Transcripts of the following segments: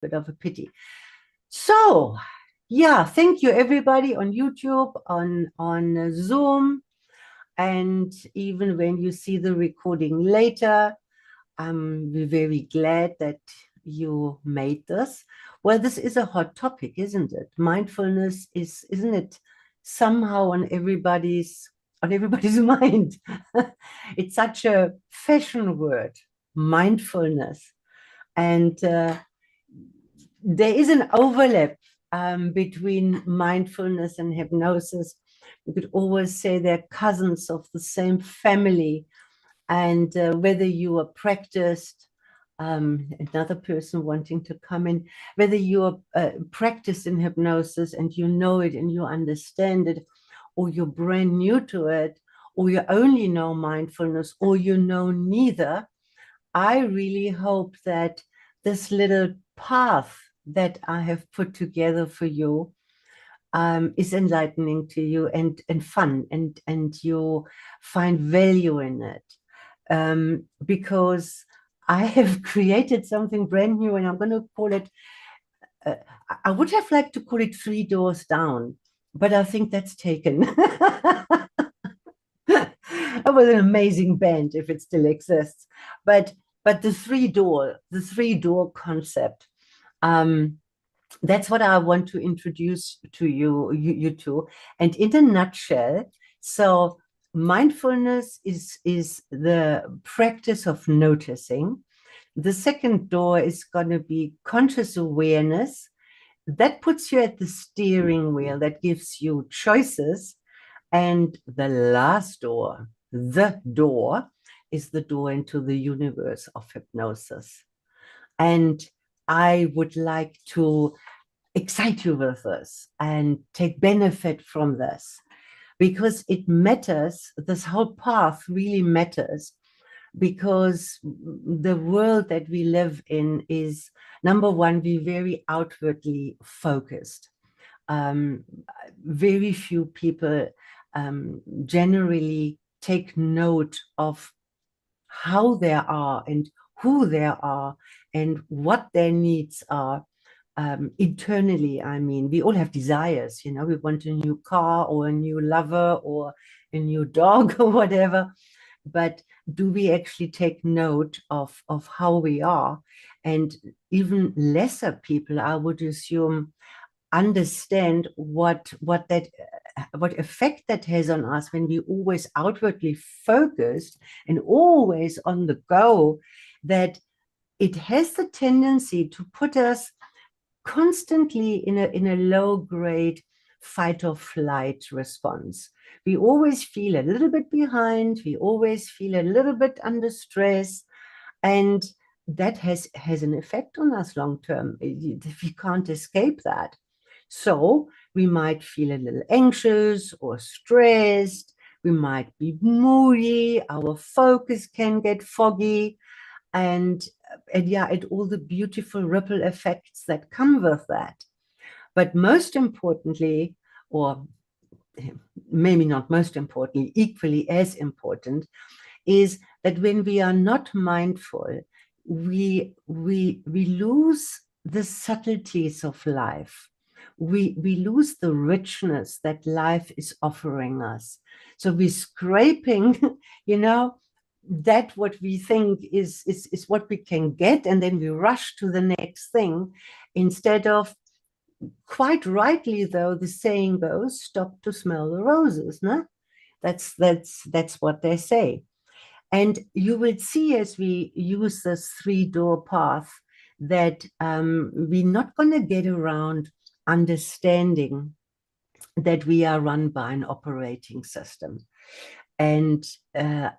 bit of a pity. So, yeah, thank you everybody on YouTube, on Zoom, and even when you see the recording later, we're very glad that you made this. Well, this is a hot topic, isn't it? Mindfulness isn't it somehow on everybody's mind? It's such a fashion word, mindfulness. And there is an overlap between mindfulness and hypnosis. You could always say they're cousins of the same family. And whether you are practiced, another person wanting to come in, whether you are practiced in hypnosis and you know it and you understand it, or you're brand new to it, or you only know mindfulness, or you know neither, I really hope that this little path that I have put together for you is enlightening to you and fun, and you find value in it. Because I have created something brand new, and I'm going to call it, I would have liked to call it 3 Doors Down, but I think that's taken. It was an amazing band if it still exists. But the three door concept, that's what I want to introduce to you two. And in a nutshell, so mindfulness is the practice of noticing. The second door is going to be conscious awareness. That puts you at the steering wheel, that gives you choices. And the last door, the door, is the door into the universe of hypnosis. And I would like to excite you with this and take benefit from this, because it matters. This whole path really matters, because the world that we live in is, number one, we're very outwardly focused. Very few people generally take note of how they are and who they are and what their needs are. Internally, I mean, we all have desires, you know, we want a new car or a new lover or a new dog or whatever, but do we actually take note of how we are? And even lesser people, I would assume, understand what effect that has on us when we always outwardly focused and always on the go, that it has the tendency to put us constantly in a low grade fight or flight response. We always feel a little bit behind, we always feel a little bit under stress, and that has an effect on us long term. We can't escape that. So we might feel a little anxious or stressed, we might be moody, our focus can get foggy, and yeah, and all the beautiful ripple effects that come with that. But most importantly, or maybe not most importantly, equally as important, is that when we are not mindful, we lose the subtleties of life. We lose the richness that life is offering us. So we're scraping, you know, that what we think is what we can get, and then we rush to the next thing, instead of, quite rightly though, the saying goes, stop to smell the roses, no? That's what they say. And you will see, as we use this 3 door path, that we're not going to get around understanding that we are run by an operating system. And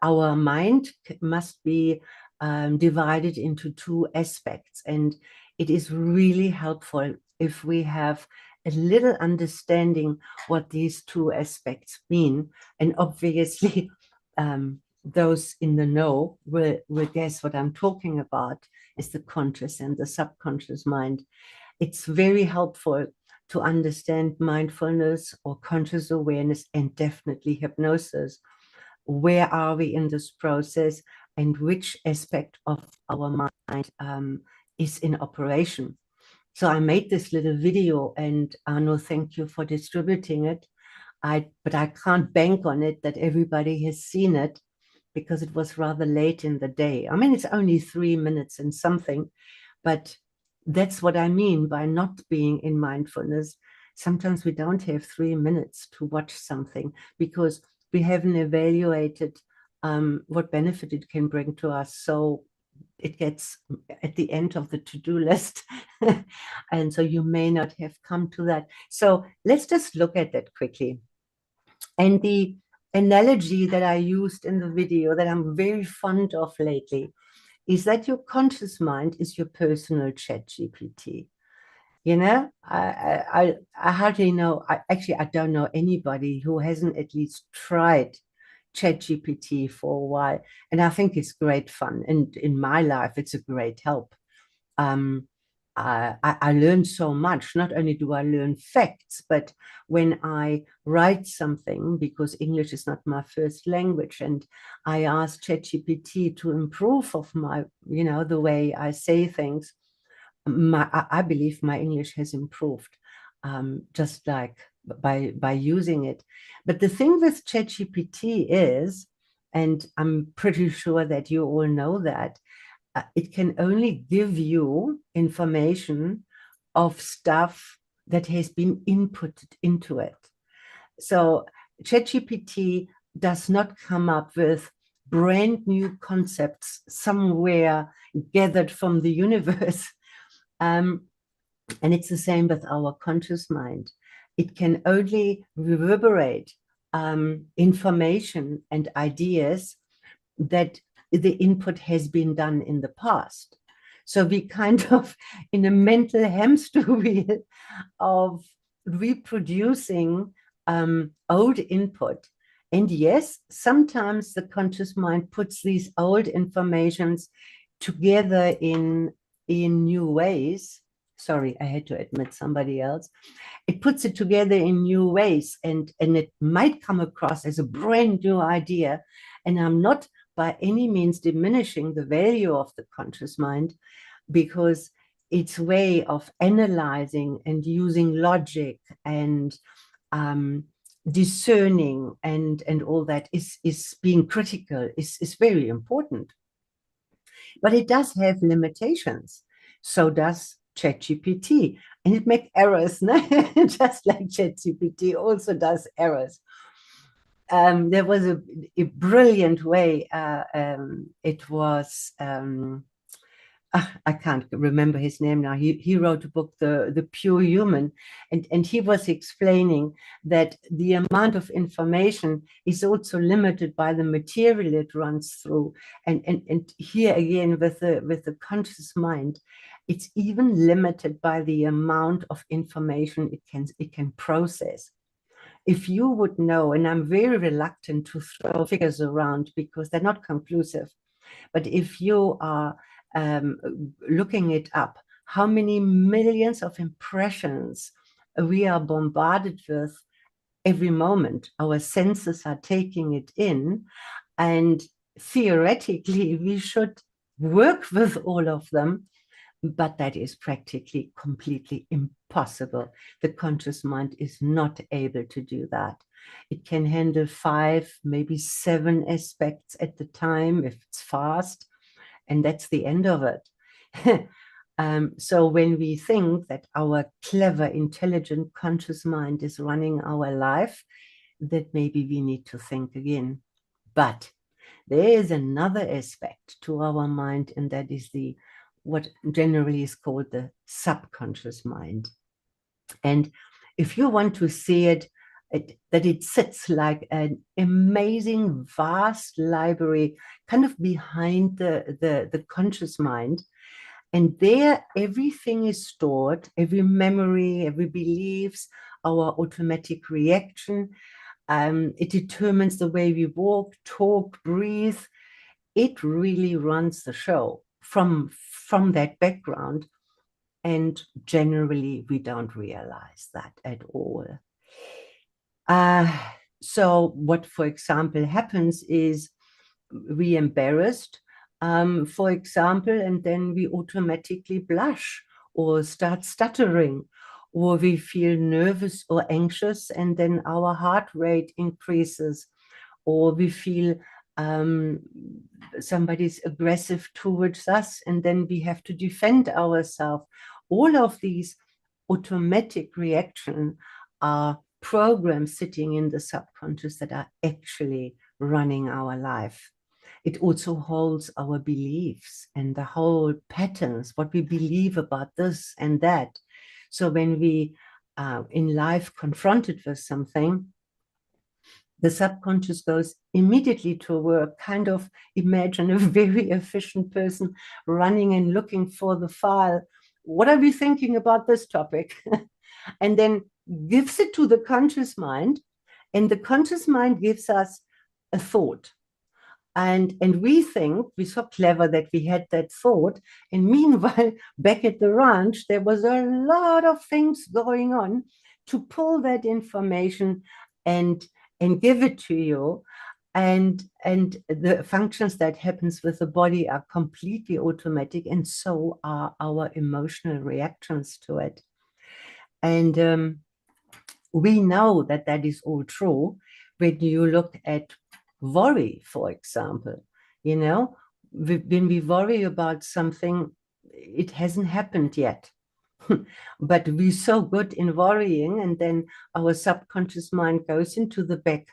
our mind must be divided into 2 aspects. And it is really helpful if we have a little understanding what these 2 aspects mean. And obviously, those in the know will guess what I'm talking about, is the conscious and the subconscious mind. It's very helpful to understand mindfulness or conscious awareness, and definitely hypnosis. Where are we in this process, and which aspect of our mind is in operation? So I made this little video, and Arno, thank you for distributing it. But I can't bank on it that everybody has seen it, because it was rather late in the day. I mean, it's only 3 minutes and something, but that's what I mean by not being in mindfulness. Sometimes we don't have 3 minutes to watch something because we haven't evaluated what benefit it can bring to us. So it gets at the end of the to-do list. And so you may not have come to that. So let's just look at that quickly. And the analogy that I used in the video that I'm very fond of lately is that your conscious mind is your personal chat GPT. You know, I hardly know, I don't know anybody who hasn't at least tried ChatGPT for a while. And I think it's great fun. And in my life, it's a great help. Um, I learn so much. Not only do I learn facts, but when I write something, because English is not my first language, and I ask ChatGPT to improve of my, the way I say things, I believe my English has improved, just like by using it. But the thing with ChatGPT is, and I'm pretty sure that you all know that, it can only give you information of stuff that has been inputted into it. So ChatGPT does not come up with brand new concepts somewhere gathered from the universe. And it's the same with our conscious mind. It can only reverberate information and ideas that the input has been done in the past. So we kind of in a mental hamster wheel of reproducing old input. And yes, sometimes the conscious mind puts these old informations together in new ways. Sorry, I had to admit somebody else. It puts it together in new ways, and it might come across as a brand new idea. And I'm not by any means diminishing the value of the conscious mind, because its way of analyzing and using logic and discerning and all that is being critical, is very important. But it does have limitations. So does ChatGPT. And it makes errors, no? Just like ChatGPT also does errors. There was a brilliant way. It was, I can't remember his name now. He wrote a book, The Pure Human, and he was explaining that the amount of information is also limited by the material it runs through. And here again, with the conscious mind, it's even limited by the amount of information it can process. If you would know, and I'm very reluctant to throw figures around because they're not conclusive, but if you are looking it up, how many millions of impressions we are bombarded with every moment. Our senses are taking it in, and theoretically we should work with all of them, but that is practically completely impossible. The conscious mind is not able to do that. It can handle 5, maybe 7 aspects at the time if it's fast, and that's the end of it. So when we think that our clever, intelligent, conscious mind is running our life, that maybe we need to think again. But there is another aspect to our mind, and that is what generally is called the subconscious mind. And if you want to see it, that it sits like an amazing, vast library kind of behind the conscious mind. And there, everything is stored, every memory, every beliefs, our automatic reaction. It determines the way we walk, talk, breathe. It really runs the show from that background. And generally, we don't realize that at all. So what, for example, happens is we embarrassed, for example, and then we automatically blush, or start stuttering, or we feel nervous or anxious, and then our heart rate increases, or we feel somebody's aggressive towards us, and then we have to defend ourselves. All of these automatic reactions are programs sitting in the subconscious that are actually running our life. It also holds our beliefs and the whole patterns, what we believe about this and that. So when we in life confronted with something, the subconscious goes immediately to work. Kind of imagine a very efficient person running and looking for the file. What are we thinking about this topic? And then gives it to the conscious mind, and the conscious mind gives us a thought. And we think we're so clever that we had that thought. And meanwhile, back at the ranch, there was a lot of things going on to pull that information and give it to you. And the functions that happens with the body are completely automatic, and so are our emotional reactions to it. And we know that that is all true when you look at worry, for example. You know, when we worry about something, it hasn't happened yet. But we're so good in worrying, and then our subconscious mind goes into the back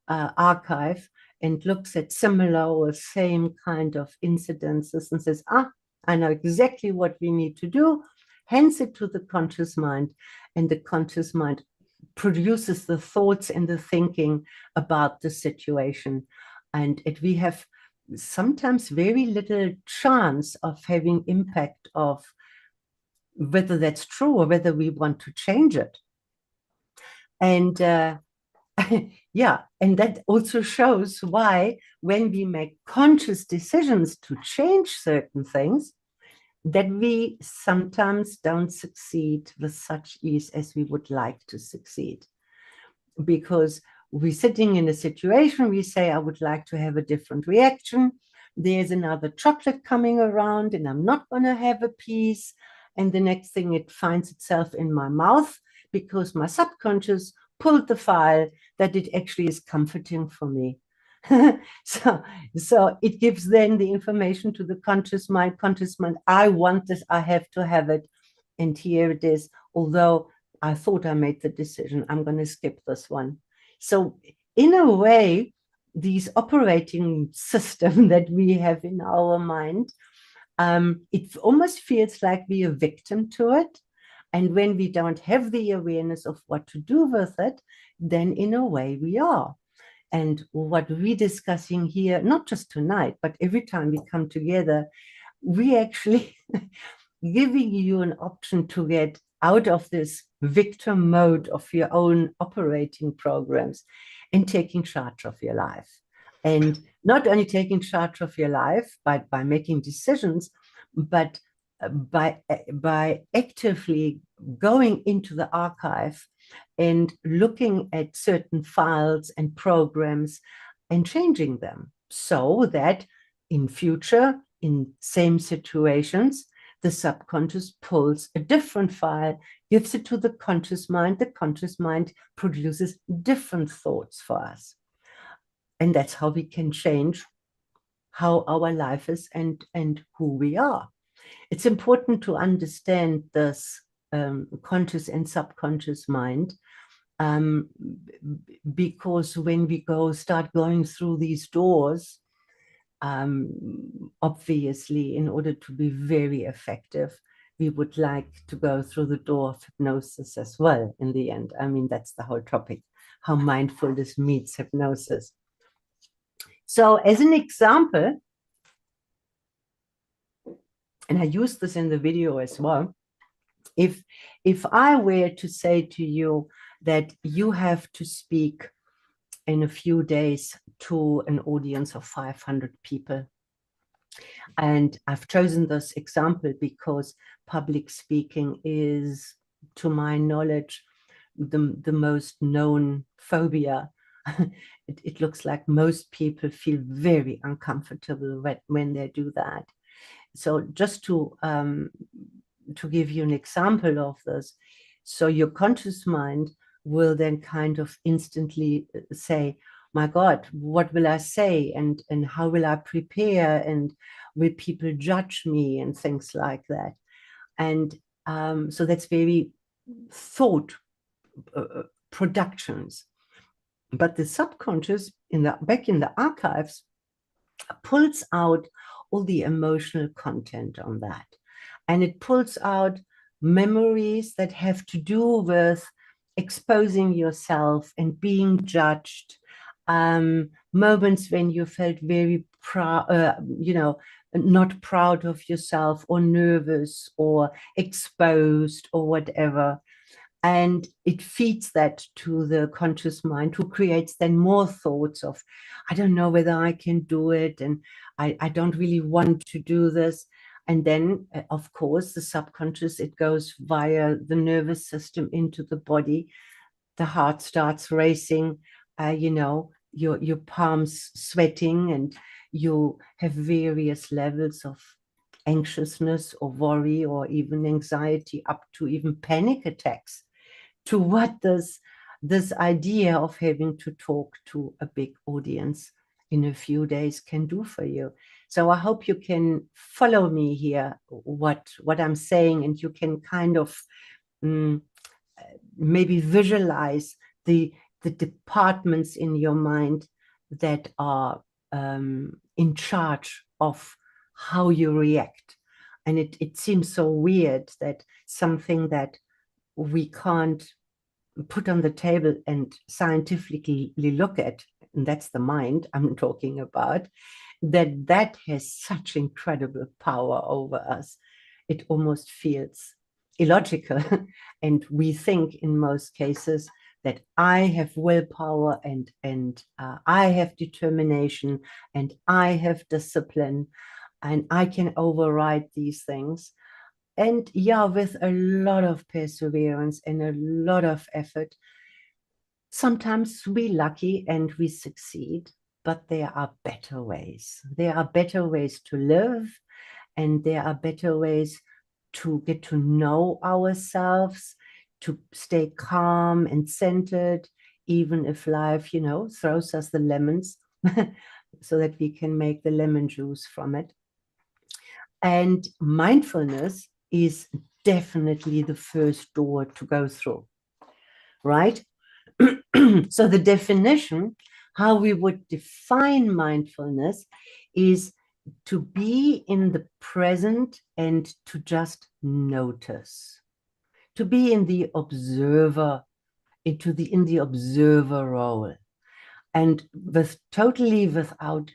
archive and looks at similar or same kind of incidences and says, I know exactly what we need to do, hands it to the conscious mind, and the conscious mind produces the thoughts and the thinking about the situation. And we have sometimes very little chance of having impact of whether that's true or whether we want to change it. And yeah, and that also shows why when we make conscious decisions to change certain things, that we sometimes don't succeed with such ease as we would like to succeed. Because we're sitting in a situation, we say, I would like to have a different reaction. There's another chocolate coming around and I'm not going to have a piece. And the next thing, it finds itself in my mouth because my subconscious pulled the file that it actually is comforting for me. So it gives then the information to the conscious mind, I want this, I have to have it. And here it is, although I thought I made the decision, I'm going to skip this one. So in a way, these operating system that we have in our mind, it almost feels like we're a victim to it. And when we don't have the awareness of what to do with it, then in a way we are. And what we're discussing here, not just tonight, but every time we come together, we actually giving you an option to get out of this victim mode of your own operating programs and taking charge of your life. And not only taking charge of your life by making decisions, but by actively going into the archive and looking at certain files and programs and changing them so that in future, in same situations, the subconscious pulls a different file, gives it to the conscious mind produces different thoughts for us. And that's how we can change how our life is and who we are. It's important to understand this conscious and subconscious mind, because when we start going through these doors, obviously, in order to be very effective, we would like to go through the door of hypnosis as well in the end. I mean, that's the whole topic, how mindfulness meets hypnosis. So as an example, and I use this in the video as well, if I were to say to you that you have to speak in a few days to an audience of 500 people, and I've chosen this example because public speaking is, to my knowledge, the most known phobia. It looks like most people feel very uncomfortable when they do that. So just to to give you an example of this, so your conscious mind will then kind of instantly say, my God, what will I say? And how will I prepare? And will people judge me? And things like that. And so that's very thought productions. But the subconscious, back in the archives, pulls out all the emotional content on that. And it pulls out memories that have to do with exposing yourself and being judged, moments when you felt very proud, not proud of yourself or nervous or exposed or whatever. And it feeds that to the conscious mind, who creates then more thoughts of, I don't know whether I can do it, and I don't really want to do this. And then, of course, the subconscious, it goes via the nervous system into the body. The heart starts racing, your palms sweating, and you have various levels of anxiousness or worry or even anxiety, up to even panic attacks, to what this idea of having to talk to a big audience in a few days can do for you. So I hope you can follow me here, what I'm saying, and you can kind of maybe visualize the departments in your mind that are in charge of how you react. And it seems so weird that something that we can't put on the table and scientifically look at, and that's the mind I'm talking about, that has such incredible power over us. It almost feels illogical. And we think in most cases that I have willpower and I have determination and I have discipline and I can override these things. And yeah, with a lot of perseverance and a lot of effort, sometimes we're lucky and we succeed, but there are better ways. There are better ways to live, and there are better ways to get to know ourselves, to stay calm and centered, even if life, throws us the lemons so that we can make the lemon juice from it. And mindfulness is definitely the first door to go through, right? So the definition, how we would define mindfulness, is to be in the present and to just notice, to be in the observer, in the observer role, and totally without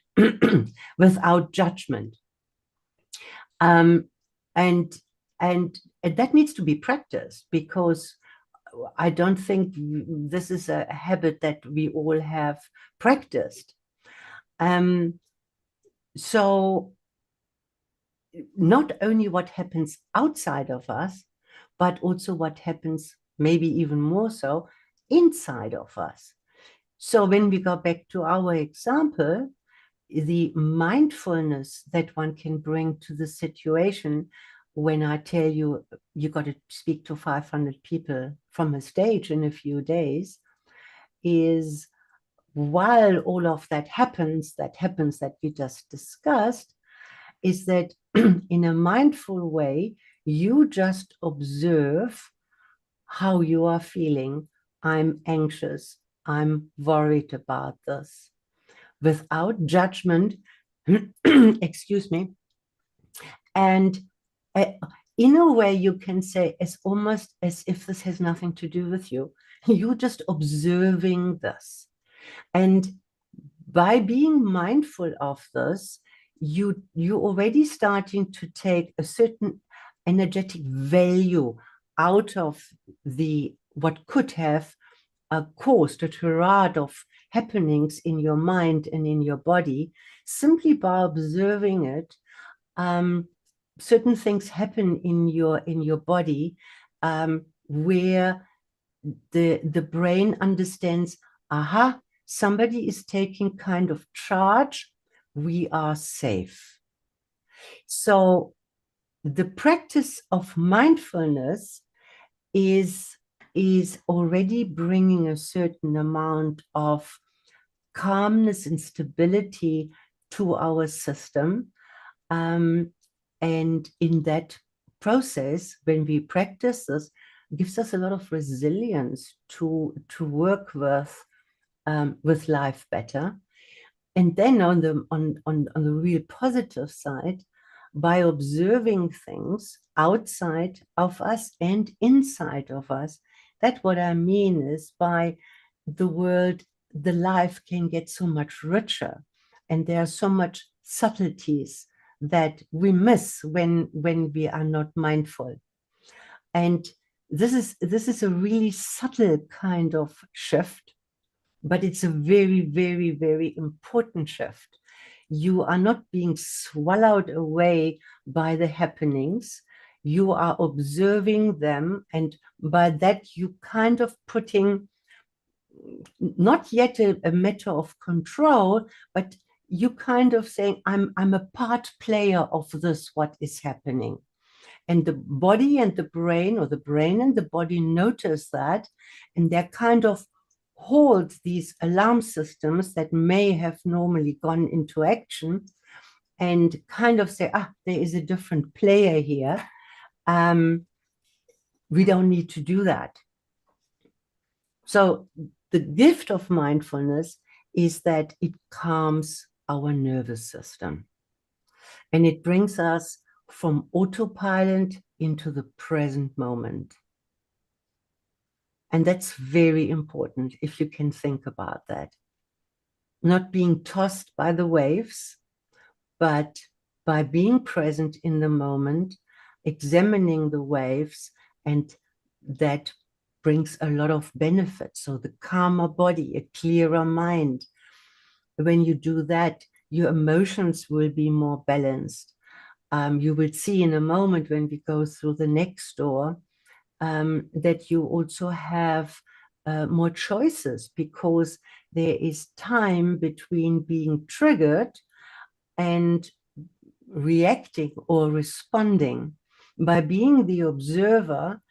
without judgment. And that needs to be practiced, because I don't think this is a habit that we all have practiced. So not only what happens outside of us, but also what happens, maybe even more so, inside of us. So when we go back to our example, the mindfulness that one can bring to the situation, when I tell you, you got to speak to 500 people from a stage in a few days, is while all of that happens that we just discussed, is that in a mindful way, you just observe how you are feeling. I'm anxious. I'm worried about this, without judgment, excuse me. And in a way, you can say, it's almost as if this has nothing to do with you. You're just observing this. And by being mindful of this, you're already starting to take a certain energetic value out of what could have caused a tirade of happenings in your mind and in your body. Simply by observing it, certain things happen in your body, where the brain understands, aha, somebody is taking kind of charge, we are safe. So the practice of mindfulness is already bringing a certain amount of calmness and stability to our system. And in that process, when we practice this, it gives us a lot of resilience to work with life better. And then on the real positive side, by observing things outside of us and inside of us, that's what I mean is by the world, the life can get so much richer, and there are so much subtleties that we miss when we are not mindful. And this is a really subtle kind of shift, but it's a very, very, very important shift. You are not being swallowed away by the happenings. You are observing them, and by that you kind of putting not yet a matter of control, but you kind of saying, I'm a part player of this, what is happening. And the body and the brain, or the brain and the body, notice that, and they're kind of hold these alarm systems that may have normally gone into action, and kind of say, there is a different player here. We don't need to do that. So the gift of mindfulness is that it calms our nervous system, and it brings us from autopilot into the present moment. And that's very important if you can think about that. Not being tossed by the waves, but by being present in the moment, examining the waves, and that brings a lot of benefits. So the calmer body, a clearer mind. When you do that, your emotions will be more balanced. You will see in a moment when we go through the next door that you also have more choices, because there is time between being triggered and reacting or responding. By being the observer,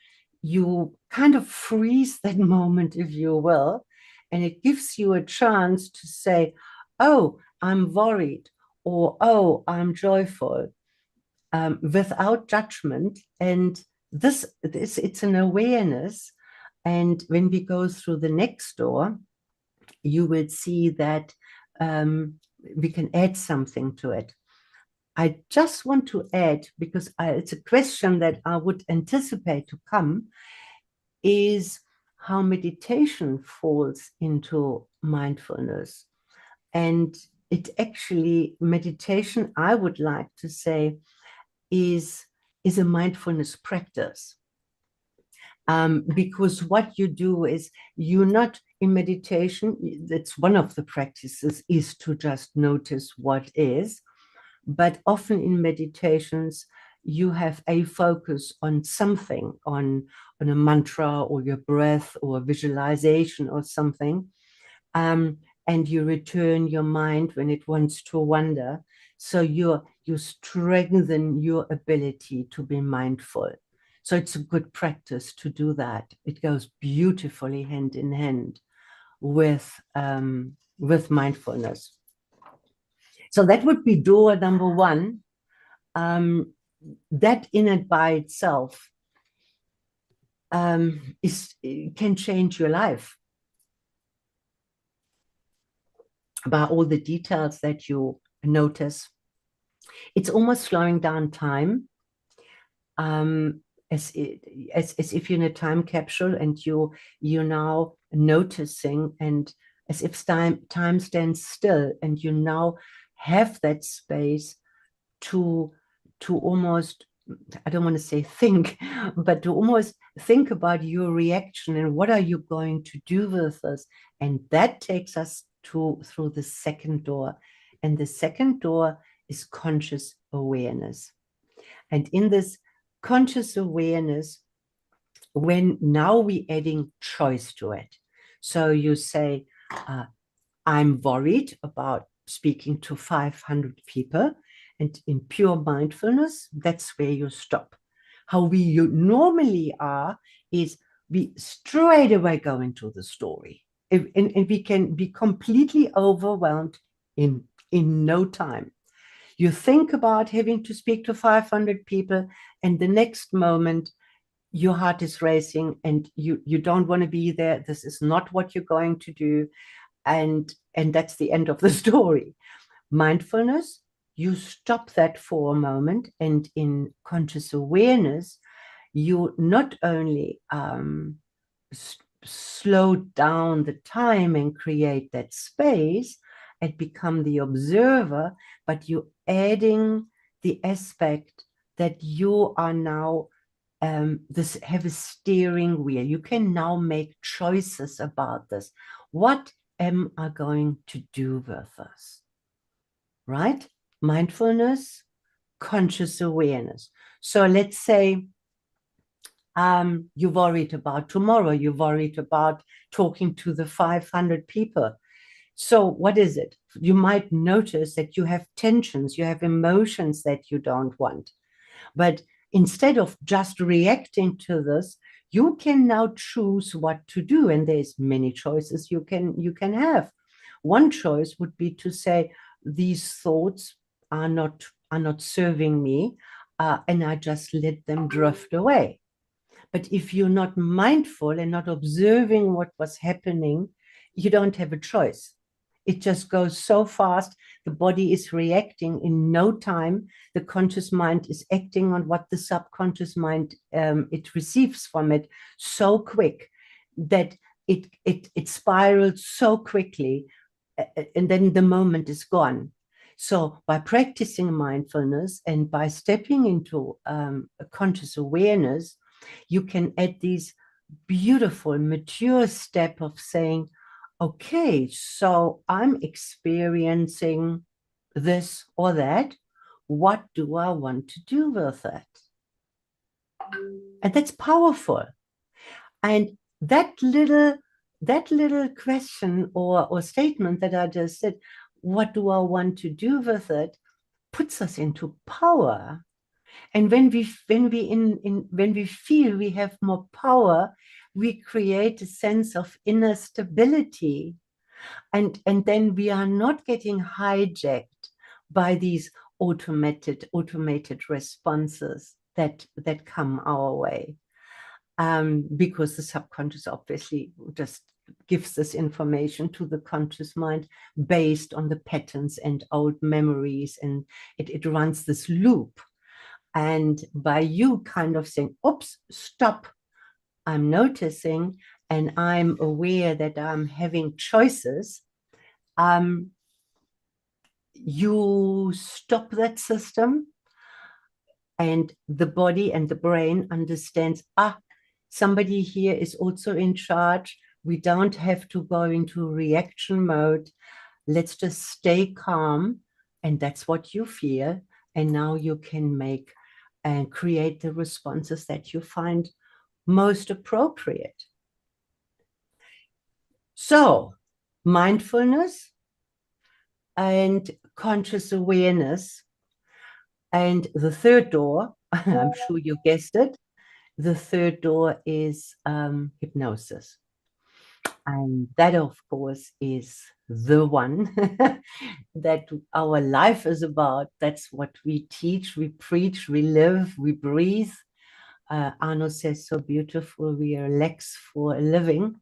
you kind of freeze that moment, if you will, and it gives you a chance to say, oh, I'm worried, or oh, I'm joyful, without judgment. And this it's an awareness. And when we go through the next door, you will see that we can add something to it. I just want to add, because it's a question that I would anticipate to come, is how meditation falls into mindfulness. And it actually, meditation, I would like to say, is a mindfulness practice. Because what you do is, you're not in meditation, that's one of the practices, is to just notice what is. But often in meditations, you have a focus on something, on a mantra or your breath or visualization or something. And you return your mind when it wants to wander. So you strengthen your ability to be mindful. So it's a good practice to do that. It goes beautifully hand in hand with mindfulness. So that would be door number one. That in and by itself can change your life by all the details that you notice. It's almost slowing down time, as if you're in a time capsule and you're now noticing, and as if time stands still, and you now have that space to almost, I don't want to say think, but to almost think about your reaction and what are you going to do with this. And that takes us through the second door. And the second door is conscious awareness. And in this conscious awareness, when now we're adding choice to it. So you say, I'm worried about speaking to 500 people, And in pure mindfulness, that's where you stop. How we normally are is we straight away go into the story. And we can be completely overwhelmed in no time. You think about having to speak to 500 people, and the next moment, your heart is racing and you don't want to be there. This is not what you're going to do. And that's the end of the story. Mindfulness, you stop that for a moment, and in conscious awareness, you not only slow down the time and create that space and become the observer, but you're adding the aspect that you are now have a steering wheel. You can now make choices about this. What am I going to do with this? Right? Mindfulness, conscious awareness. So let's say you're worried about tomorrow. You're worried about talking to the 500 people. So what is it? You might notice that you have tensions, you have emotions that you don't want. But instead of just reacting to this, you can now choose what to do. And there's many choices you can have. One choice would be to say, these thoughts are not serving me, and I just let them drift away. But if you're not mindful and not observing what was happening, you don't have a choice. It just goes so fast. The body is reacting in no time. The conscious mind is acting on what the subconscious mind it receives from it so quick that it spirals so quickly, and then the moment is gone. So by practicing mindfulness and by stepping into a conscious awareness, you can add these beautiful, mature step of saying, okay, so I'm experiencing this or that. What do I want to do with it? And that's powerful. And that little question or statement that I just said, what do I want to do with it, puts us into power. And when we feel we have more power, we create a sense of inner stability. And then we are not getting hijacked by these automated responses that come our way. Because the subconscious obviously just gives this information to the conscious mind based on the patterns and old memories, and it runs this loop. And by you kind of saying, oops, stop, I'm noticing, and I'm aware that I'm having choices, you stop that system, and the body and the brain understands, somebody here is also in charge. We don't have to go into reaction mode. Let's just stay calm. And that's what you feel. And now you can make and create the responses that you find most appropriate. So mindfulness and conscious awareness. And the third door, I'm sure you guessed it, the third door is hypnosis. And that, of course, is the one that our life is about. That's what we teach, we preach, we live, we breathe. Arno says so beautiful, we relax for a living.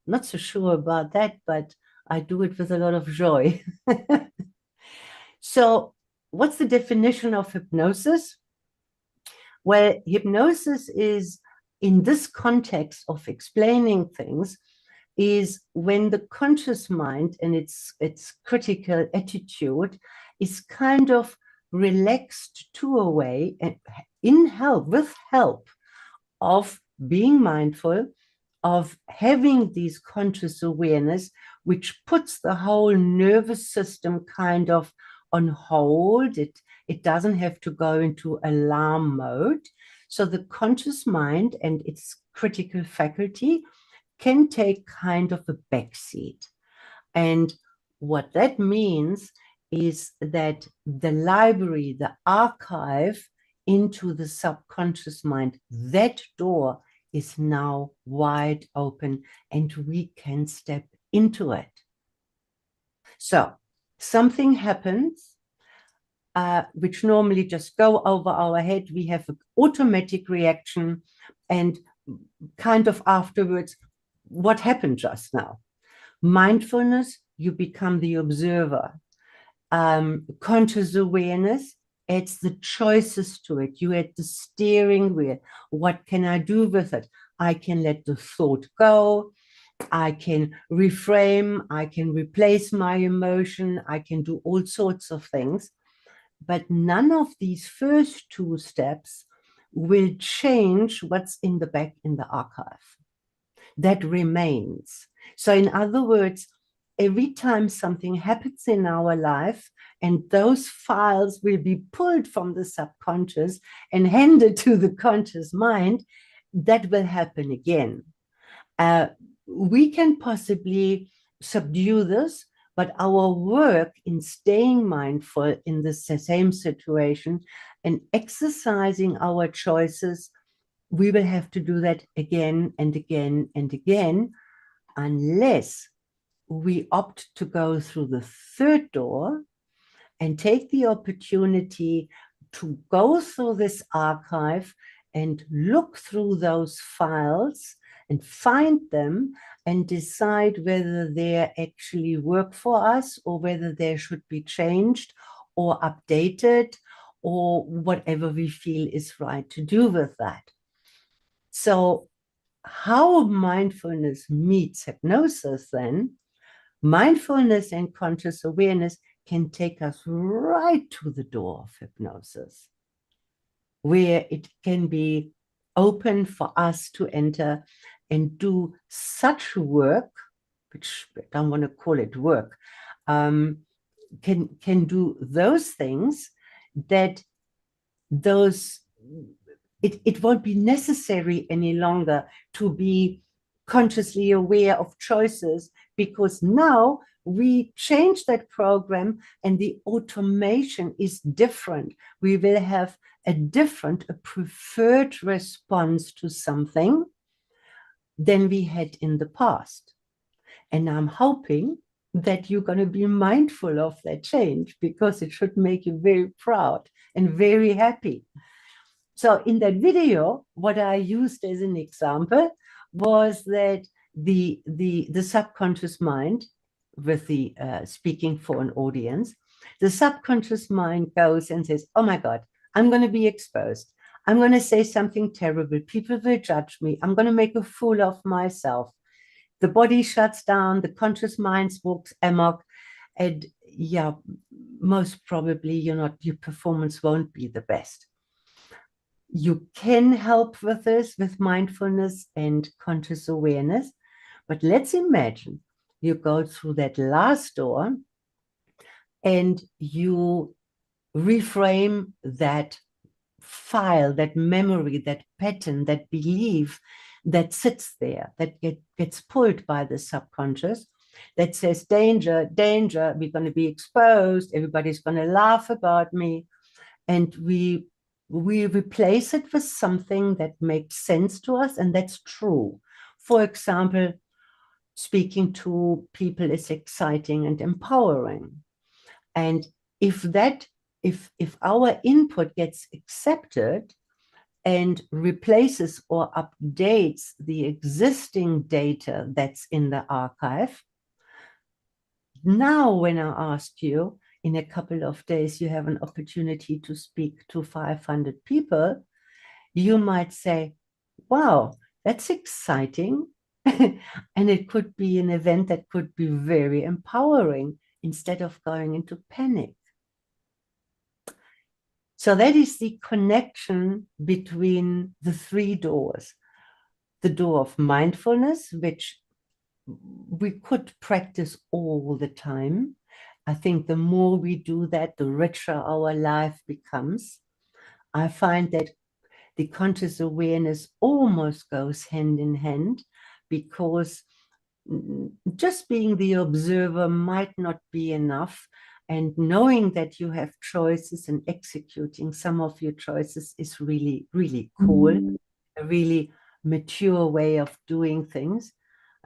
Not so sure about that, but I do it with a lot of joy. So what's the definition of hypnosis? Well, hypnosis is, in this context of explaining things, is when the conscious mind and its critical attitude is kind of relaxed to a way, and with help of being mindful, of having these conscious awareness, which puts the whole nervous system kind of on hold. It doesn't have to go into alarm mode. So the conscious mind and its critical faculty can take kind of a backseat. And what that means is that the library, the archive into the subconscious mind, that door is now wide open and we can step into it. So something happens, which normally just go over our head. We have an automatic reaction and kind of afterwards, what happened just now? Mindfulness, you become the observer. Conscious awareness, it's the choices to it. You had the steering wheel. What can I do with it? I can let the thought go. I can reframe. I can replace my emotion. I can do all sorts of things. But none of these first two steps will change what's in the back in the archive. That remains. So in other words, every time something happens in our life and those files will be pulled from the subconscious and handed to the conscious mind, that will happen again. We can possibly subdue this, but our work in staying mindful in the same situation and exercising our choices, we will have to do that again and again and again, unless we opt to go through the third door and take the opportunity to go through this archive and look through those files and find them and decide whether they actually work for us or whether they should be changed or updated or whatever we feel is right to do with that. So how mindfulness meets hypnosis then, mindfulness and conscious awareness can take us right to the door of hypnosis, where it can be open for us to enter and do such work, which I don't want to call it work, can do those things that it won't be necessary any longer to be consciously aware of choices, because now we change that program and the automation is different. We will have a preferred response to something than we had in the past. And I'm hoping that you're going to be mindful of that change, because it should make you very proud and very happy. So in that video, what I used as an example was that the subconscious mind, with the speaking for an audience, the subconscious mind goes and says, oh my God, I'm going to be exposed. I'm going to say something terrible. People will judge me. I'm going to make a fool of myself. The body shuts down. The conscious mind walks amok. And yeah, most probably your performance won't be the best. You can help with this with mindfulness and conscious awareness. But let's imagine you go through that last door and you reframe that file, that memory, that pattern, that belief that sits there, that gets pulled by the subconscious, that says, danger, danger, we're going to be exposed, everybody's going to laugh about me. And we replace it with something that makes sense to us, and that's true. For example, speaking to people is exciting and empowering. And if our input gets accepted and replaces or updates the existing data that's in the archive, now when I ask you, in a couple of days, you have an opportunity to speak to 500 people, you might say, wow, that's exciting. And it could be an event that could be very empowering instead of going into panic. So that is the connection between the three doors. The door of mindfulness, which we could practice all the time. I think the more we do that, the richer our life becomes. I find that the conscious awareness almost goes hand in hand, because just being the observer might not be enough. And knowing that you have choices and executing some of your choices is really, really cool. A really mature way of doing things.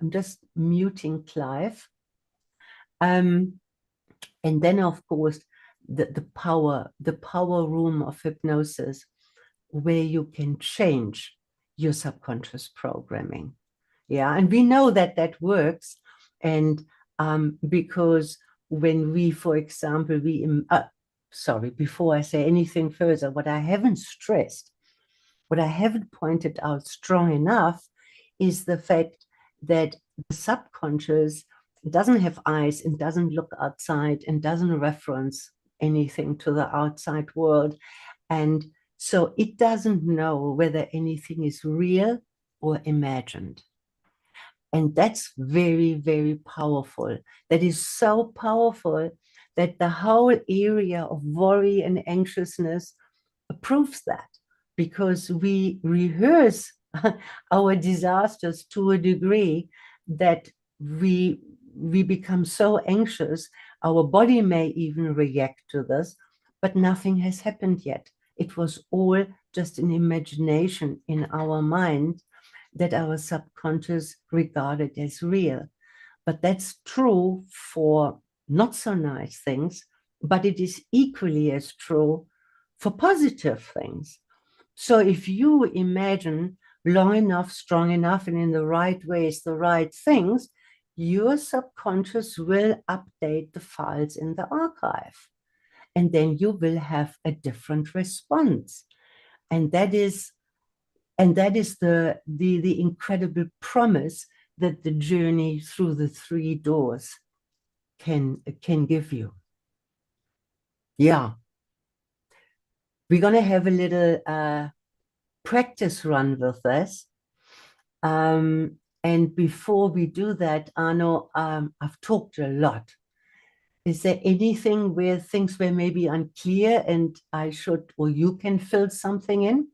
I'm just muting Clive. And then, of course, the power room of hypnosis, where you can change your subconscious programming. Yeah, and we know that that works. And because when we, for example, sorry, before I say anything further, what I haven't stressed, what I haven't pointed out strong enough is the fact that the subconscious doesn't have eyes and doesn't look outside and doesn't reference anything to the outside world. And so it doesn't know whether anything is real or imagined. And that's very, very powerful. That is so powerful that the whole area of worry and anxiousness proves that, because we rehearse our disasters to a degree that we become so anxious. Our body may even react to this, but nothing has happened yet. It was all just an imagination in our mind that our subconscious regarded as real. But that's true for not so nice things, but it is equally as true for positive things. So if you imagine long enough, strong enough, and in the right ways, the right things, your subconscious will update the files in the archive. And then you will have a different response. And that is the incredible promise that the journey through the 3 doors can give you. Yeah. We're going to have a little practice run with this. And before we do that, Arno, I've talked a lot. Is there anything where things were maybe unclear and I should, or you can fill something in?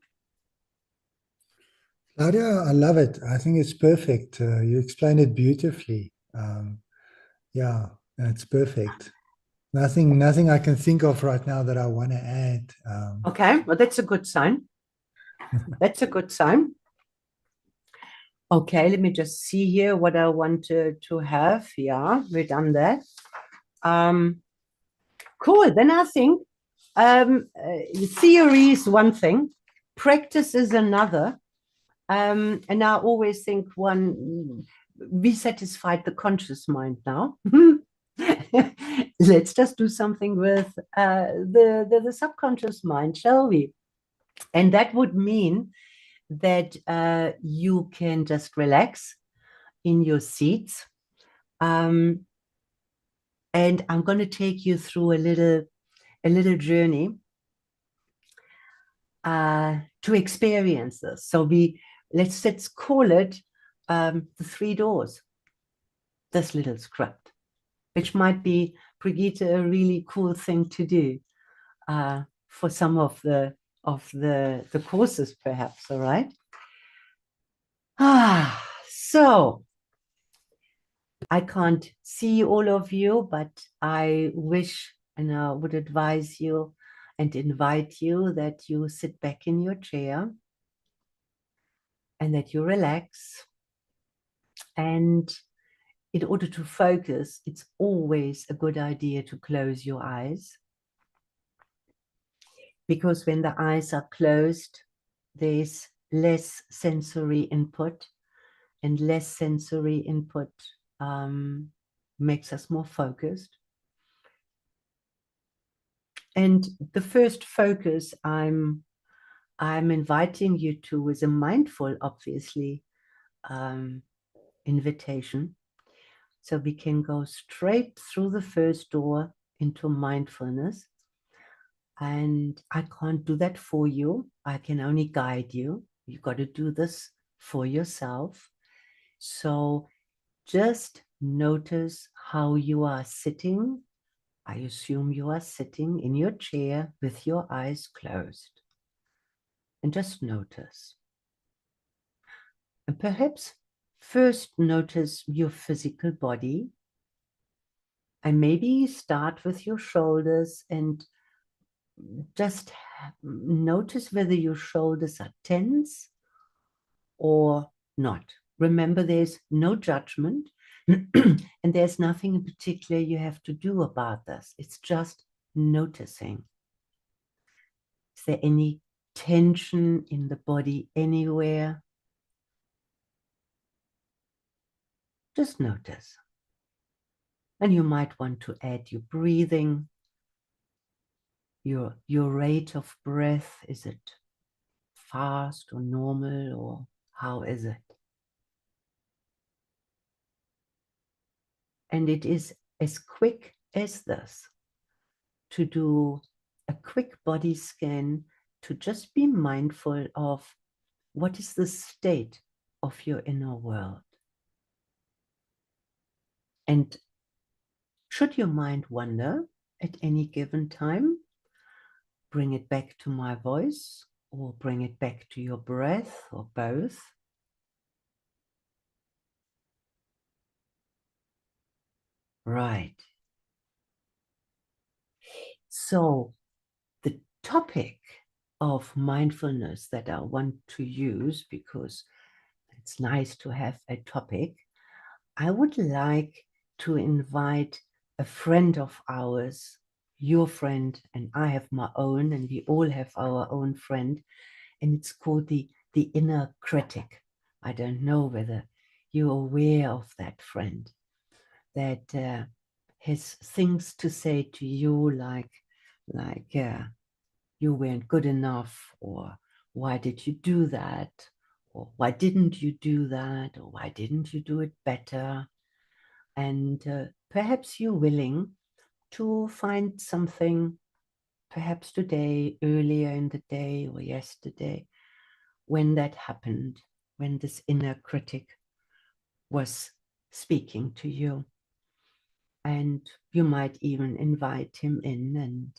Claudia, I love it. I think it's perfect. You explained it beautifully. Yeah, it's perfect. Nothing I can think of right now that I want to add. Okay, well, that's a good sign. That's a good sign. Okay, let me just see here what I want to have. Yeah, we've done that. Cool. Then I think theory is one thing, practice is another. And I always think we satisfied the conscious mind now. Let's just do something with the subconscious mind, shall we? And that would mean that you can just relax in your seats. And I'm going to take you through a little journey to experience this. So let's call it the 3 doors. This little script, which might be, Brigitte, a really cool thing to do for some of the courses, perhaps. All right. So I can't see all of you, but I wish and I would advise you and invite you that you sit back in your chair and that you relax. And in order to focus, it's always a good idea to close your eyes. Because when the eyes are closed, there's less sensory input, and less sensory input makes us more focused. And the first focus I'm inviting you to is a mindful, obviously, invitation. So we can go straight through the first door into mindfulness. And I can't do that for you. I can only guide you. You've got to do this for yourself. So just notice how you are sitting. I assume you are sitting in your chair with your eyes closed. And just notice. And perhaps first notice your physical body And maybe start with your shoulders and just notice whether your shoulders are tense or not. Remember, there's no judgment and there's nothing in particular you have to do about this. It's just noticing. Is there any tension in the body anywhere? Just notice. And you might want to add your breathing, your rate of breath. Is it fast or normal, or how is it? And it is as quick as this to do a quick body scan, to just be mindful of what is the state of your inner world. And should your mind wander at any given time, bring it back to my voice or bring it back to your breath or both. Right. So the topic of mindfulness that I want to use, because it's nice to have a topic, I would like to invite a friend of ours, your friend, and I have my own, and we all have our own friend, and it's called the inner critic. I don't know whether you're aware of that friend that has things to say to you like you weren't good enough, or why did you do that, or why didn't you do that, or why didn't you do it better? And perhaps you're willing to find something, perhaps today, earlier in the day or yesterday, when that happened, when this inner critic was speaking to you. And you might even invite him in and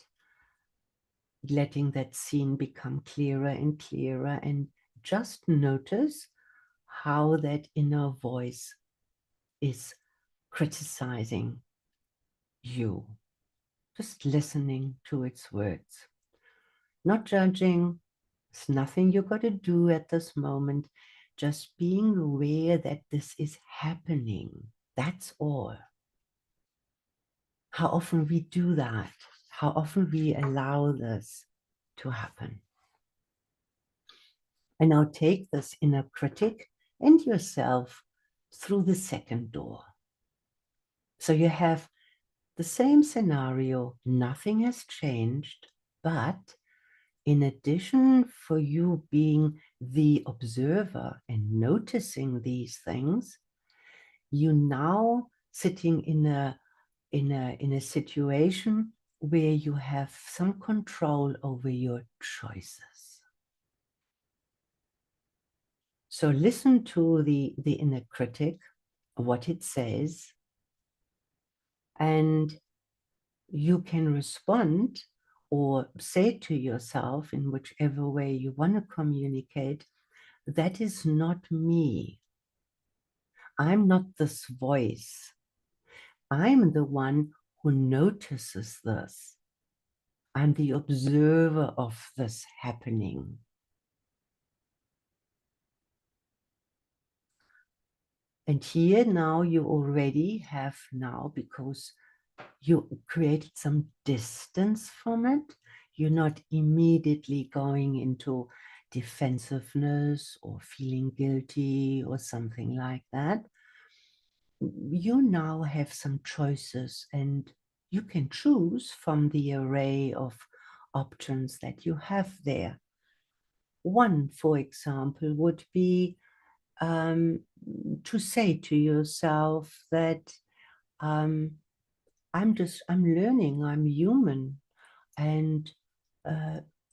letting that scene become clearer and clearer, and just notice how that inner voice is criticizing you. Just listening to its words, not judging. There's nothing you got to do at this moment, just being aware that this is happening. That's all. How often we do that, how often we allow this to happen. And now take this inner critic and yourself through the second door. So you have the same scenario, nothing has changed, but in addition for you being the observer and noticing these things, you now sitting in a situation where you have some control over your choices. So listen to the inner critic, what it says, and you can respond or say to yourself in whichever way you want to communicate, that is not me. I'm not this voice. I'm the one who notices this. I'm the observer of this happening. And here now you already have now, because you created some distance from it, you're not immediately going into defensiveness or feeling guilty or something like that. You now have some choices, and you can choose from the array of options that you have there. One, for example, would be to say to yourself that I'm learning, I'm human, and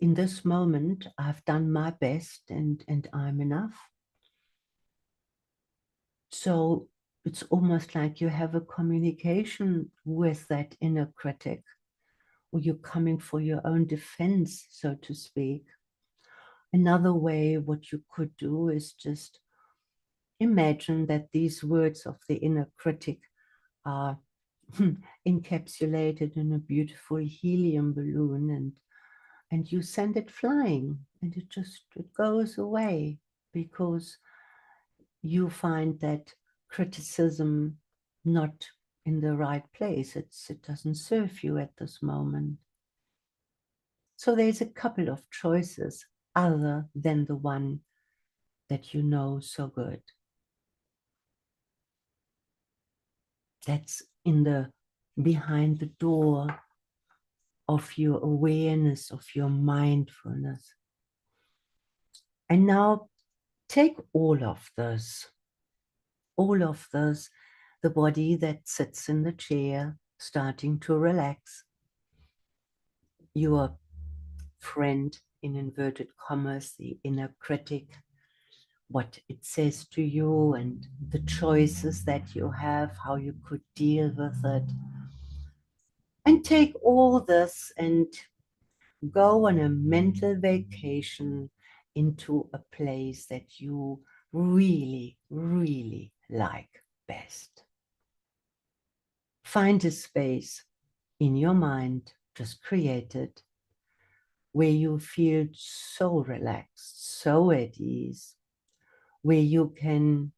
in this moment I've done my best, and I'm enough. So it's almost like you have a communication with that inner critic, or you're coming for your own defense, so to speak. Another way, what you could do is just imagine that these words of the inner critic are encapsulated in a beautiful helium balloon, and you send it flying, and it goes away because you find that criticism not in the right place. It doesn't serve you at this moment. So there's a couple of choices other than the one that you know so good. That's in the behind the door of your awareness, of your mindfulness. And now take all of this, the body that sits in the chair, starting to relax, your friend, in inverted commas, the inner critic, what it says to you and the choices that you have, how you could deal with it. And take all this and go on a mental vacation into a place that you really, really like best. Find a space in your mind, just create it, where you feel so relaxed, so at ease, where you can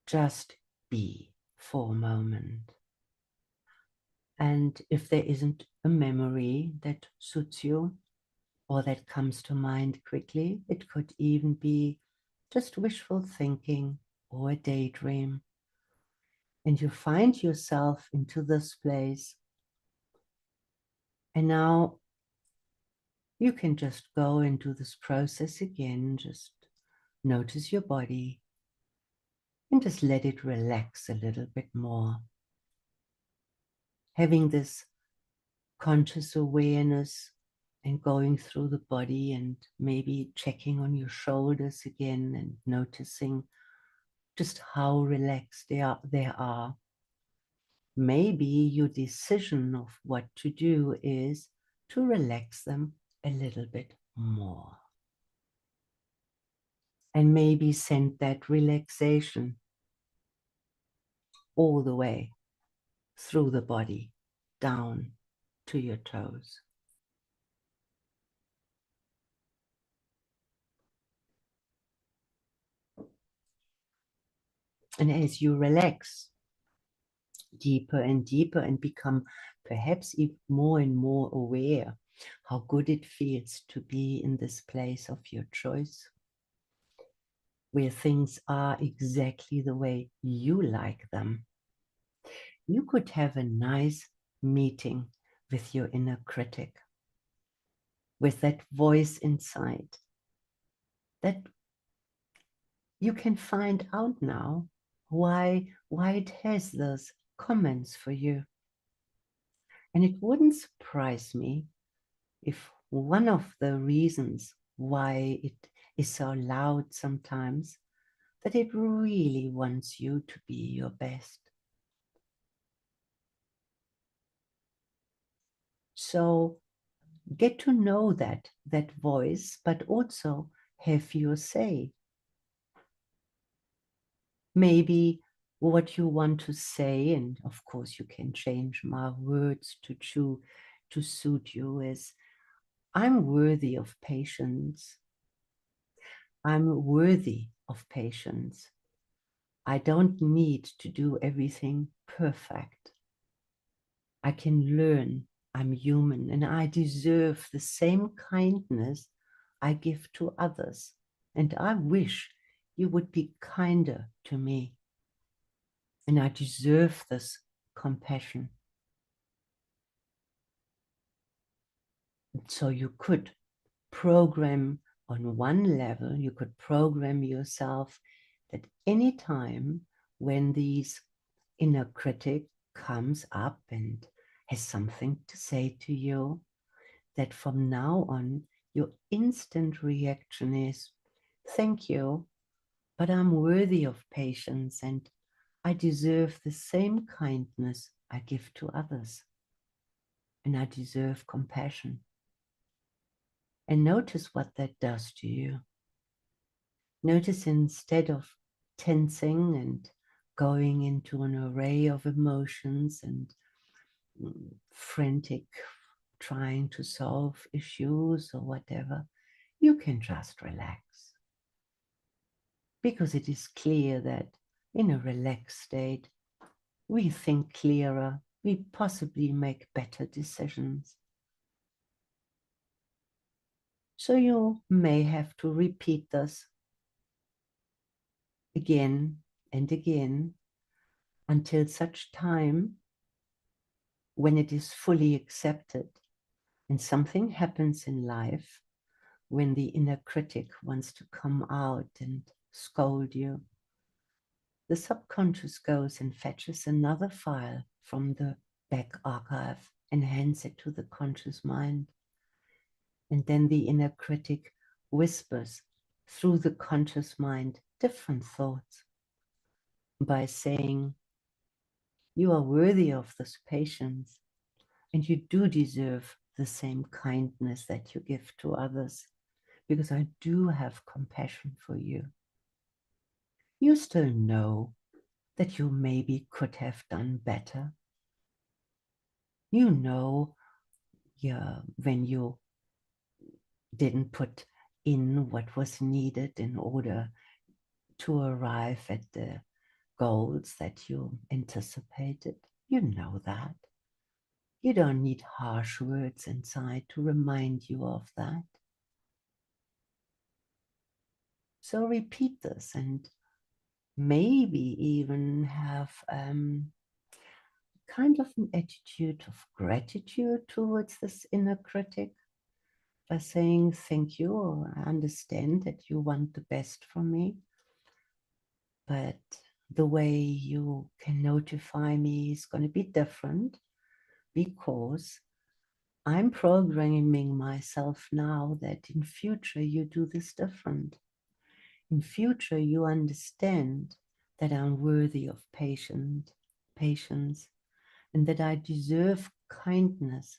just be for a moment. And if there isn't a memory that suits you or that comes to mind quickly, it could even be just wishful thinking or a daydream. And you find yourself into this place. And now you can just go into this process again, just notice your body and just let it relax a little bit more. Having this conscious awareness and going through the body and maybe checking on your shoulders again and noticing just how relaxed they are. Maybe your decision of what to do is to relax them a little bit more. And maybe send that relaxation all the way through the body, down to your toes. And as you relax deeper and deeper and become perhaps even more and more aware how good it feels to be in this place of your choice, where things are exactly the way you like them, you could have a nice meeting with your inner critic, with that voice inside that you can find out now why it has those comments for you. And it wouldn't surprise me if one of the reasons why it is so loud sometimes, that it really wants you to be your best. So get to know that voice, but also have your say. Maybe what you want to say, and of course you can change my words to suit you, is I'm worthy of patience. I'm worthy of patience. I don't need to do everything perfect. I can learn. I'm human and I deserve the same kindness I give to others. And I wish you would be kinder to me. And I deserve this compassion. So you could program on one level, you could program yourself that any time when these inner critic comes up and has something to say to you, that from now on, your instant reaction is, thank you, but I'm worthy of patience and I deserve the same kindness I give to others. And I deserve compassion. And notice what that does to you. Notice instead of tensing and going into an array of emotions and frantic trying to solve issues or whatever, you can just relax. Because it is clear that in a relaxed state, we think clearer, we possibly make better decisions. So you may have to repeat this again and again until such time when it is fully accepted and something happens in life when the inner critic wants to come out and scold you. The subconscious goes and fetches another file from the back archive and hands it to the conscious mind. And then the inner critic whispers through the conscious mind different thoughts by saying, you are worthy of this patience, and you do deserve the same kindness that you give to others, because I do have compassion for you. You still know that you maybe could have done better. You know, yeah, when you didn't put in what was needed in order to arrive at the goals that you anticipated. You know that. You don't need harsh words inside to remind you of that. So repeat this and maybe even have kind of an attitude of gratitude towards this inner critic by saying, thank you, I understand that you want the best from me, but the way you can notify me is going to be different because I'm programming myself now that in future you do this different. In future you understand that I'm worthy of patience, and that I deserve kindness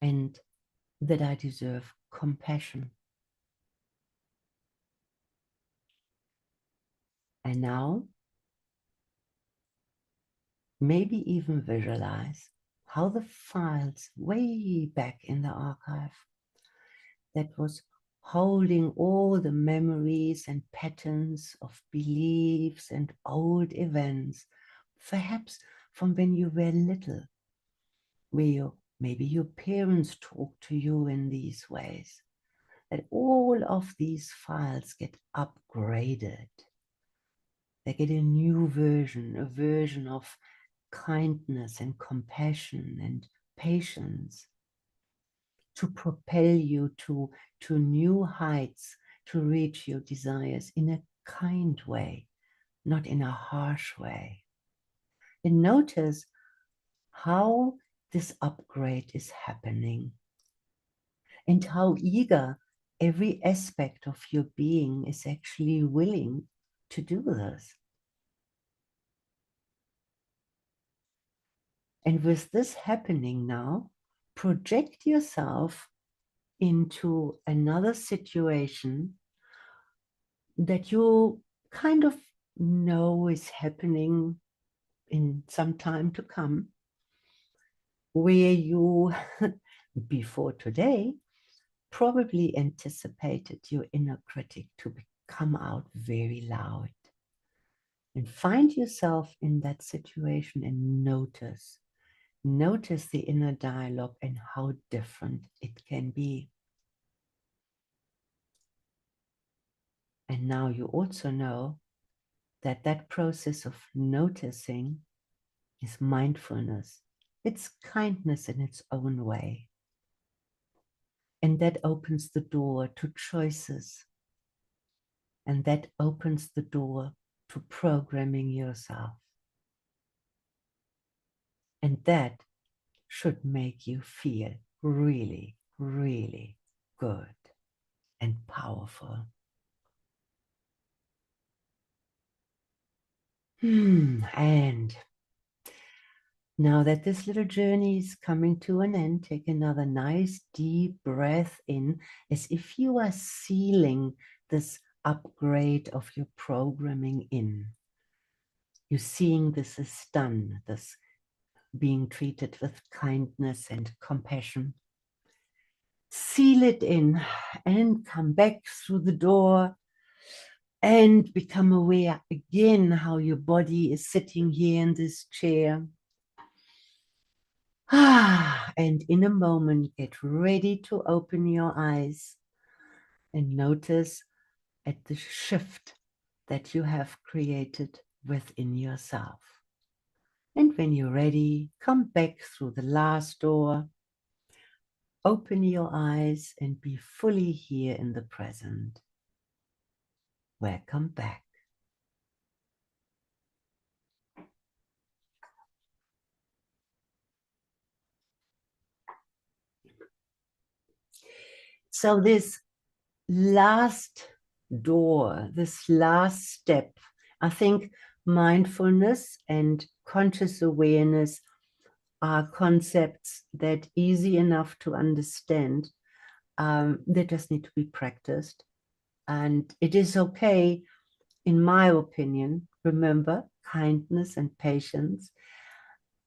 and that I deserve compassion. And now, maybe even visualize how the files way back in the archive that was holding all the memories and patterns of beliefs and old events, perhaps from when you were little, where maybe your parents talked to you in these ways, that all of these files get upgraded. They get a new version, a version of kindness and compassion and patience to propel you to new heights, to reach your desires in a kind way, not in a harsh way. And notice how this upgrade is happening and how eager every aspect of your being is actually willing to do this. And with this happening now, project yourself into another situation that you kind of know is happening in some time to come, where you, before today, probably anticipated your inner critic to come out very loud. And find yourself in that situation and notice the inner dialogue and how different it can be. And now you also know that that process of noticing is mindfulness. It's kindness in its own way. And that opens the door to choices. And that opens the door to programming yourself. And that should make you feel really, really good and powerful. And now that this little journey is coming to an end, take another nice deep breath in as if you are sealing this upgrade of your programming in. You're seeing this as done, this being treated with kindness and compassion. Seal it in and come back through the door and become aware again how your body is sitting here in this chair. And in a moment, get ready to open your eyes and notice at the shift that you have created within yourself. And when you're ready, come back through the last door, open your eyes and be fully here in the present. Welcome back. So this last door, this last step, I think mindfulness and conscious awareness are concepts that easy enough to understand. They just need to be practiced. And it is okay, in my opinion, remember kindness and patience.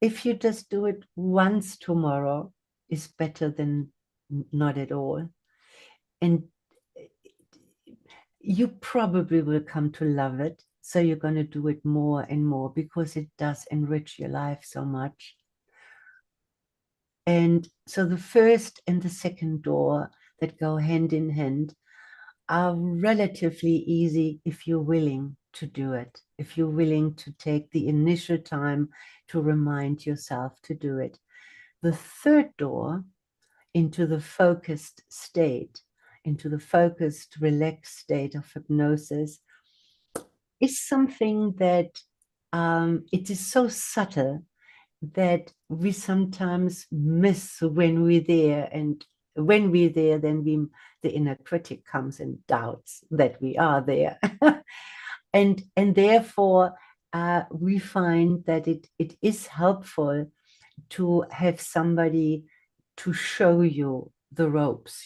If you just do it once tomorrow is better than not at all. And you probably will come to love it. So you're going to do it more and more because it does enrich your life so much. And so the first and the second door that go hand in hand are relatively easy if you're willing to do it, if you're willing to take the initial time to remind yourself to do it. The third door into the focused state, into the focused, relaxed state of hypnosis is something that it is so subtle that we sometimes miss when we're there. And when we're there, then the inner critic comes and doubts that we are there. and therefore, we find that it is helpful to have somebody to show you the ropes,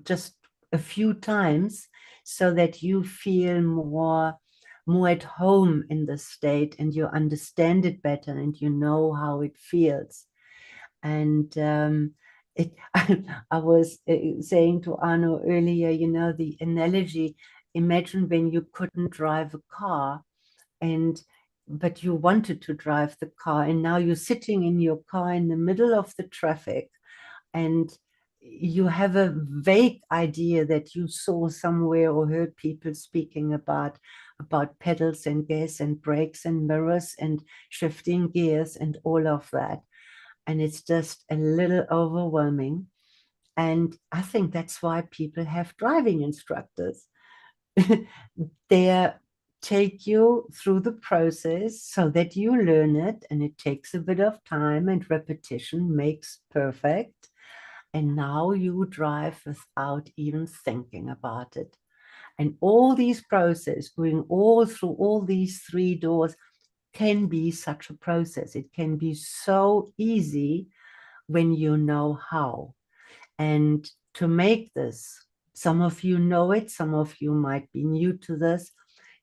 just a few times so that you feel more at home in the state and you understand it better and you know how it feels. And I was saying to Arno earlier, the analogy, imagine when you couldn't drive a car but you wanted to drive the car, and now you're sitting in your car in the middle of the traffic, and you have a vague idea that you saw somewhere or heard people speaking about pedals and gas and brakes and mirrors and shifting gears and all of that. And it's just a little overwhelming. And I think that's why people have driving instructors. They take you through the process so that you learn it, and it takes a bit of time, and repetition makes perfect. And now you drive without even thinking about it. And all these processes, going all through all these three doors, can be such a process. It can be so easy when you know how. And to make this, some of you know it, some of you might be new to this,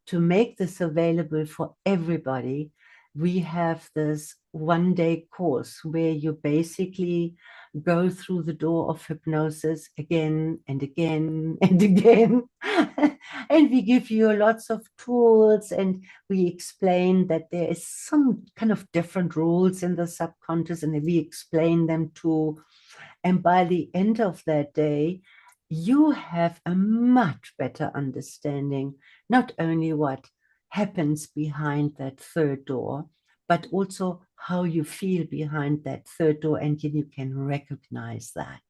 to make this available for everybody, we have this one-day course where you basically go through the door of hypnosis again and again and again. And we give you lots of tools, and we explain that there is some kind of different rules in the subconscious, and we explain them too. And by the end of that day, you have a much better understanding, not only what happens behind that third door, but also how you feel behind that third door, and you can recognize that.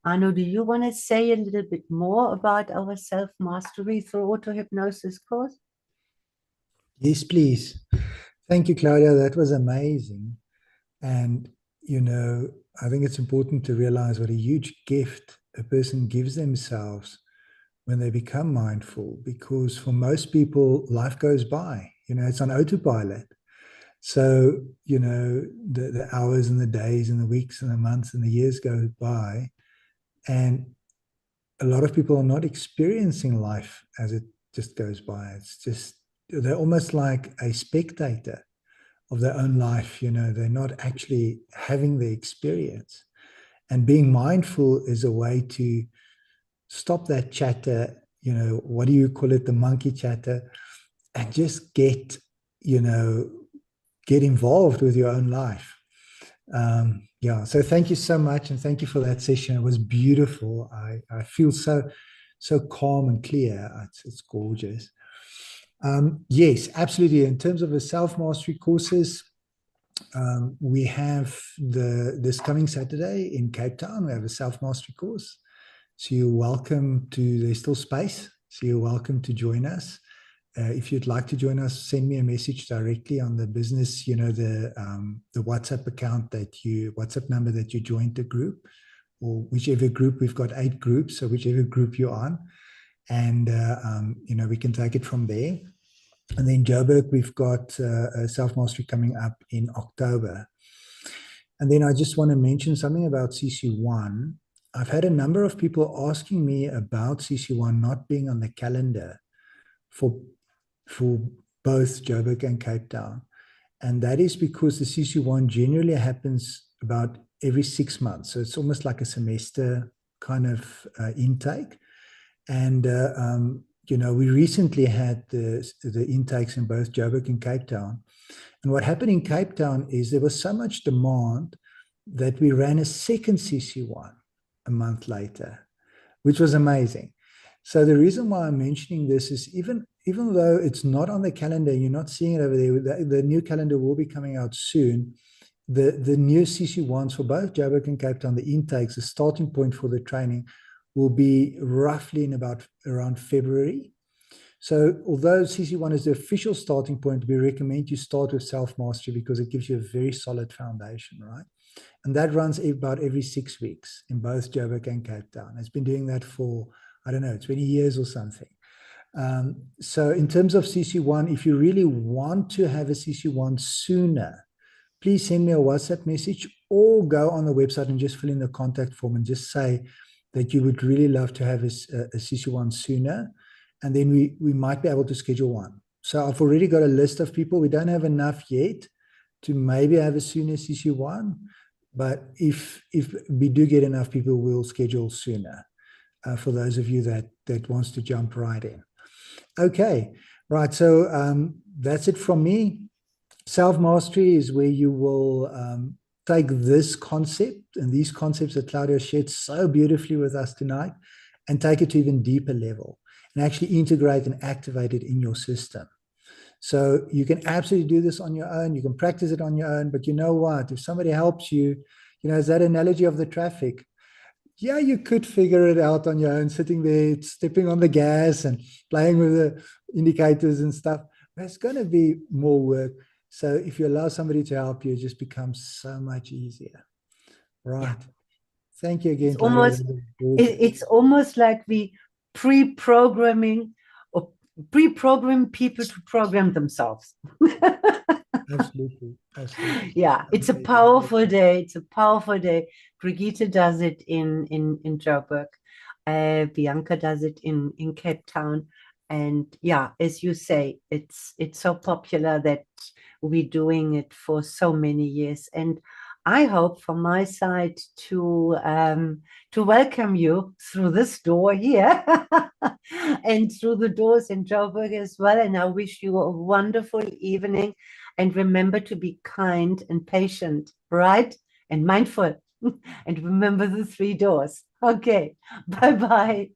Arno, do you want to say a little bit more about our self-mastery through auto-hypnosis course? Yes, please. Thank you, Claudia. That was amazing. And, I think it's important to realize what a huge gift a person gives themselves when they become mindful, because for most people, life goes by, it's on autopilot. So, the hours and the days and the weeks and the months and the years go by, and a lot of people are not experiencing life as it just goes by. It's just they're almost like a spectator of their own life. They're not actually having the experience. And being mindful is a way to stop that chatter, what do you call it, the monkey chatter, and just get involved with your own life. Yeah, so thank you so much, and thank you for that session. It was beautiful. I feel so calm and clear. It's gorgeous. Yes, absolutely. In terms of the self-mastery courses, we have this coming Saturday in Cape Town. We have a self-mastery course. So you're welcome to, there's still space. So you're welcome to join us. If you'd like to join us, send me a message directly on the business, the WhatsApp account WhatsApp number that you joined the group, or whichever group. We've got 8 groups, so whichever group you're on, and we can take it from there. And then Joburg, we've got a self-mastery coming up in October. And then I just want to mention something about CC1. I've had a number of people asking me about CC1 not being on the calendar for both Joburg and Cape Town. And that is because the CC1 generally happens about every 6 months. So it's almost like a semester kind of intake. And, we recently had the intakes in both Joburg and Cape Town. And what happened in Cape Town is there was so much demand that we ran a second CC1 a month later, which was amazing. So the reason why I'm mentioning this is even though it's not on the calendar, you're not seeing it over there, the new calendar will be coming out soon. The new CC1s for both Joburg and Cape Town, the intakes, the starting point for the training will be roughly in around February. So although CC1 is the official starting point, we recommend you start with self-mastery because it gives you a very solid foundation, right? And that runs about every 6 weeks in both Joburg and Cape Town. It's been doing that for, 20 years or something. So in terms of CC1, if you really want to have a CC1 sooner, please send me a WhatsApp message or go on the website and just fill in the contact form and just say that you would really love to have a CC1 sooner. And then we might be able to schedule one. So I've already got a list of people. We don't have enough yet to maybe have a sooner CC1. But if we do get enough people, we'll schedule sooner for those of you that wants to jump right in. Okay, right. So that's it from me. Self-mastery is where you will take this concept and these concepts that Claudia shared so beautifully with us tonight and take it to even deeper level and actually integrate and activate it in your system. So you can absolutely do this on your own. You can practice it on your own, but you know what? If somebody helps you, is that analogy of the traffic? Yeah, you could figure it out on your own, sitting there, stepping on the gas and playing with the indicators and stuff. But it's going to be more work. So if you allow somebody to help you, it just becomes so much easier. Right. Yeah. Thank you again. It's almost like we pre-programming or pre-program people to program themselves. Absolutely. Yeah, it's a powerful day. It's a powerful day. Brigitte does it in Joburg. Bianca does it in Cape Town. And yeah, as you say, it's so popular that we're doing it for so many years. And I hope from my side to welcome you through this door here and through the doors in Joburg as well. And I wish you a wonderful evening. And remember to be kind and patient, right? And mindful. And remember the 3 doors. Okay. Bye-bye.